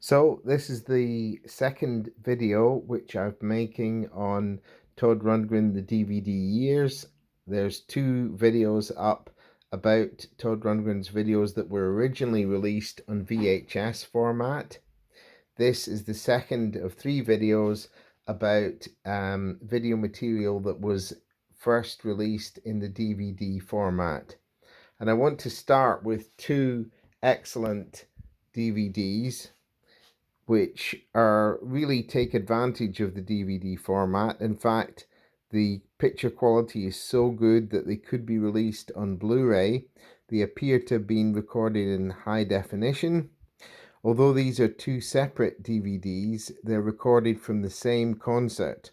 So this is the second video which I'm making on Todd Rundgren, the DVD years. There's two videos up about Todd Rundgren's videos that were originally released on VHS format. This is the second of three videos about video material that was first released in the DVD format. And I want to start with two excellent DVDs which are really take advantage of the DVD format. In fact, the picture quality is so good that they could be released on Blu-ray. They appear to have been recorded in high definition. Although these are two separate DVDs, they're recorded from the same concert,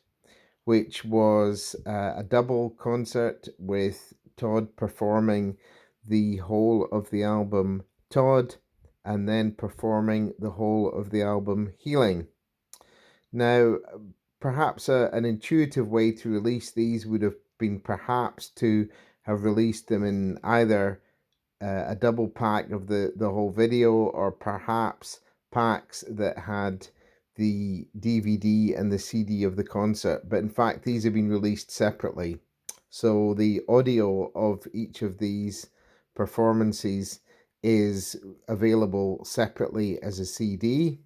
which was a double concert with Todd performing the whole of the album Todd and then performing the whole of the album Healing. Now, perhaps an intuitive way to release these would have been perhaps to have released them in either a double pack of the whole video, or perhaps packs that had the DVD and the CD of the concert. But in fact, these have been released separately. So the audio of each of these performances is available separately as a CD.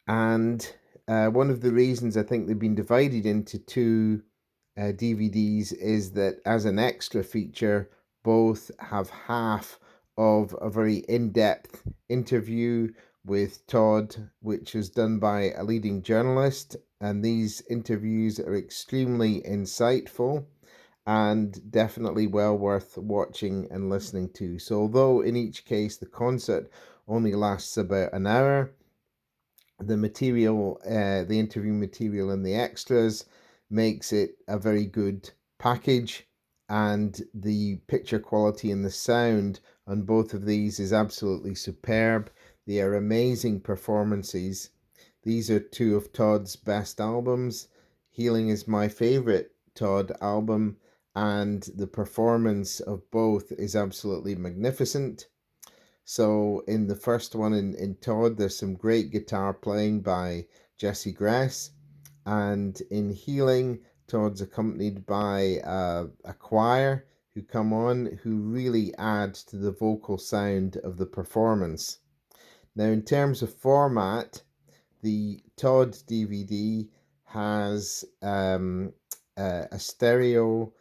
And one of the reasons I think they've been divided into two DVDs is that as an extra feature, both have half of a very in-depth interview with Todd, which was done by a leading journalist. And these interviews are extremely insightful and definitely well worth watching and listening to. So although in each case the concert only lasts about an hour, the material, the interview material and the extras makes it a very good package, and the picture quality and the sound on both of these is absolutely superb. They are amazing performances. These are two of Todd's best albums. Healing is my favorite Todd album, and the performance of both is absolutely magnificent. So in the first one in Todd, there's some great guitar playing by Jesse Grass. And in Healing, Todd's accompanied by a choir who come on, who really add to the vocal sound of the performance. Now, in terms of format, the Todd DVD has a stereo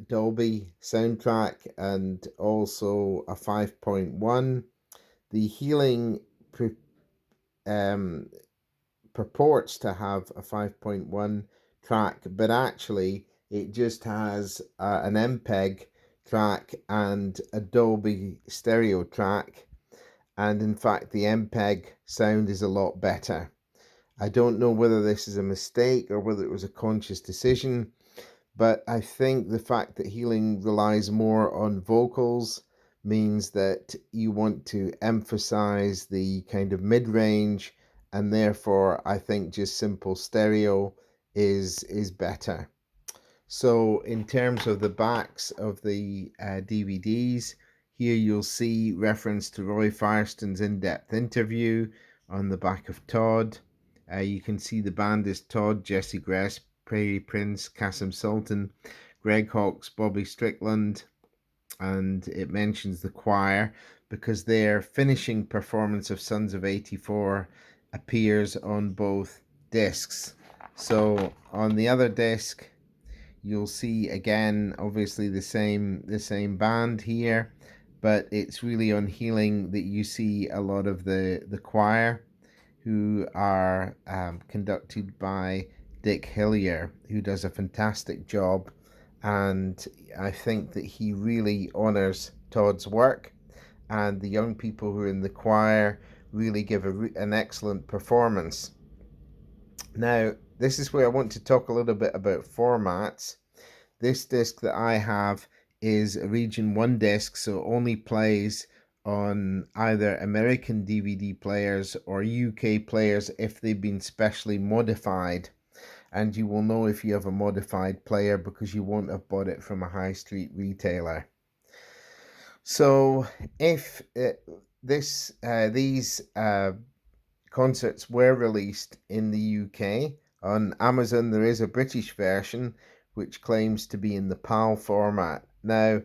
Dolby soundtrack and also a 5.1. The Healing um, purports to have a 5.1 track, but actually it just has an MPEG track and a Dolby stereo track. And in fact, the MPEG sound is a lot better. I don't know whether this is a mistake or whether it was a conscious decision, but I think the fact that Healing relies more on vocals means that you want to emphasize the kind of mid-range, and therefore I think just simple stereo is better. So in terms of the backs of the DVDs, here you'll see reference to Roy Firestone's in-depth interview on the back of Todd. You can see the band is Todd, Jesse Grass, Prairie Prince, Kasim Sultan, Greg Hawkes, Bobby Strickland, and it mentions the choir because their finishing performance of Sons of 84 appears on both discs. So on the other disc, you'll see again obviously the same band here, but it's really on Healing that you see a lot of the choir, who are conducted by Dick Hillier, who does a fantastic job. And I think that he really honors Todd's work, and the young people who are in the choir really give an excellent performance. Now, this is where I want to talk a little bit about formats. This disc that I have is a Region 1 disc, so only plays on either American DVD players or UK players if they've been specially modified. And you will know if you have a modified player because you won't have bought it from a high street retailer. So if these concerts were released in the UK. On Amazon, there is a British version which claims to be in the PAL format. Now,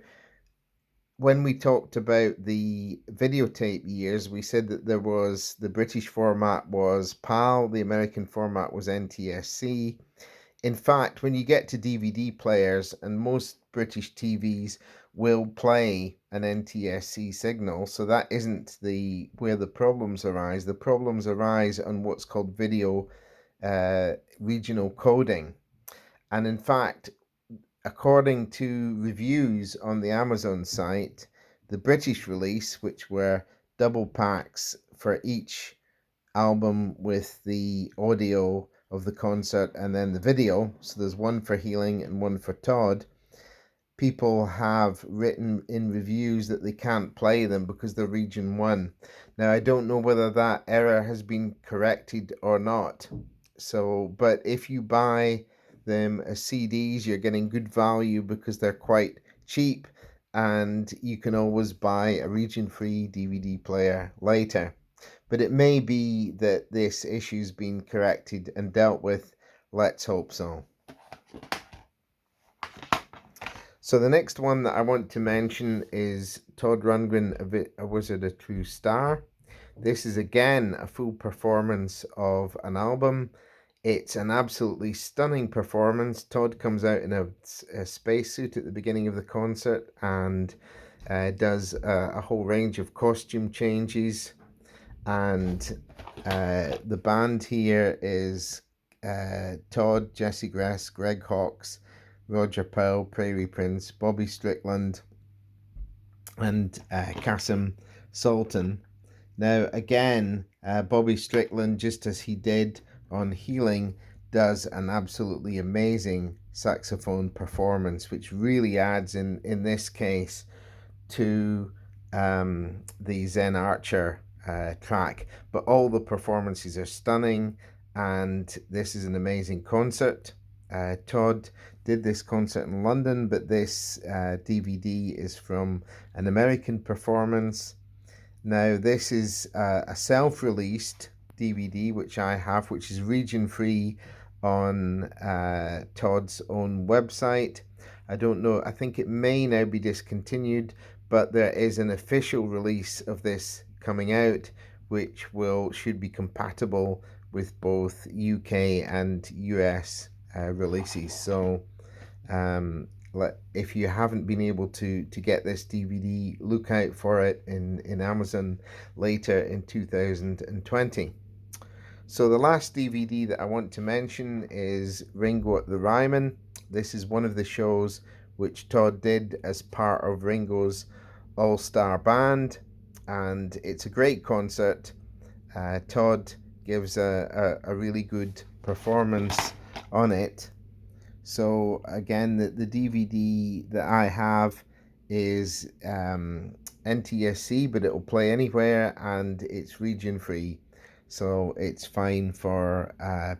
when we talked about the videotape years, we said that there was the British format was PAL, the American format was NTSC. In fact, when you get to DVD players, and most British TVs will play an NTSC signal, so that isn't the where the problems arise. The problems arise on what's called video regional coding. And in fact, according to reviews on the Amazon site, the British release, which were double packs for each album with the audio of the concert and then the video, so there's one for Healing and one for Todd, people have written in reviews that they can't play them because they're region 1. Now, I don't know whether that error has been corrected or not. So, but if you buy them as CDs, you're getting good value because they're quite cheap, and you can always buy a region-free DVD player later. But it may be that this issue's been corrected and dealt with. Let's hope so. So the next one that I want to mention is Todd Rundgren, A Wizard, a True Star. This is again a full performance of an album. It's an absolutely stunning performance. Todd comes out in a spacesuit at the beginning of the concert and does a whole range of costume changes. And the band here is Todd, Jesse Gress, Greg Hawkes, Roger Powell, Prairie Prince, Bobby Strickland, and Kasim Sultan. Now, again, Bobby Strickland, just as he did on Healing, does an absolutely amazing saxophone performance, which really adds, in this case, to the Zen Archer track. But all the performances are stunning, and this is an amazing concert. Todd did this concert in London, but this DVD is from an American performance. Now, this is a self-released DVD, which I have, which is region-free on Todd's own website. I don't know, I think it may now be discontinued, but there is an official release of this coming out, which should be compatible with both UK and US releases. So if you haven't been able to get this DVD, look out for it in Amazon later in 2020. So the last DVD that I want to mention is Ringo at the Ryman. This is one of the shows which Todd did as part of Ringo's all-star band, and it's a great concert. Todd gives a really good performance on it. So again, the DVD that I have is NTSC, but it will play anywhere, and it's region free. So it's fine for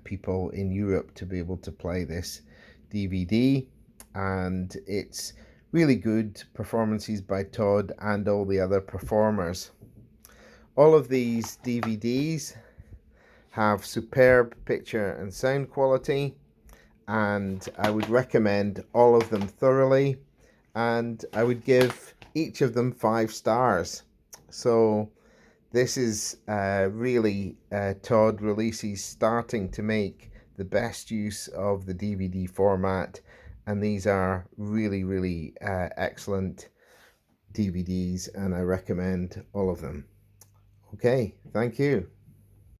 people in Europe to be able to play this DVD. And it's really good performances by Todd and all the other performers. All of these DVDs have superb picture and sound quality, and I would recommend all of them thoroughly, and I would give each of them 5 stars. So this is really Todd releases starting to make the best use of the DVD format, and these are really excellent DVDs, and I recommend all of them. Okay, thank you.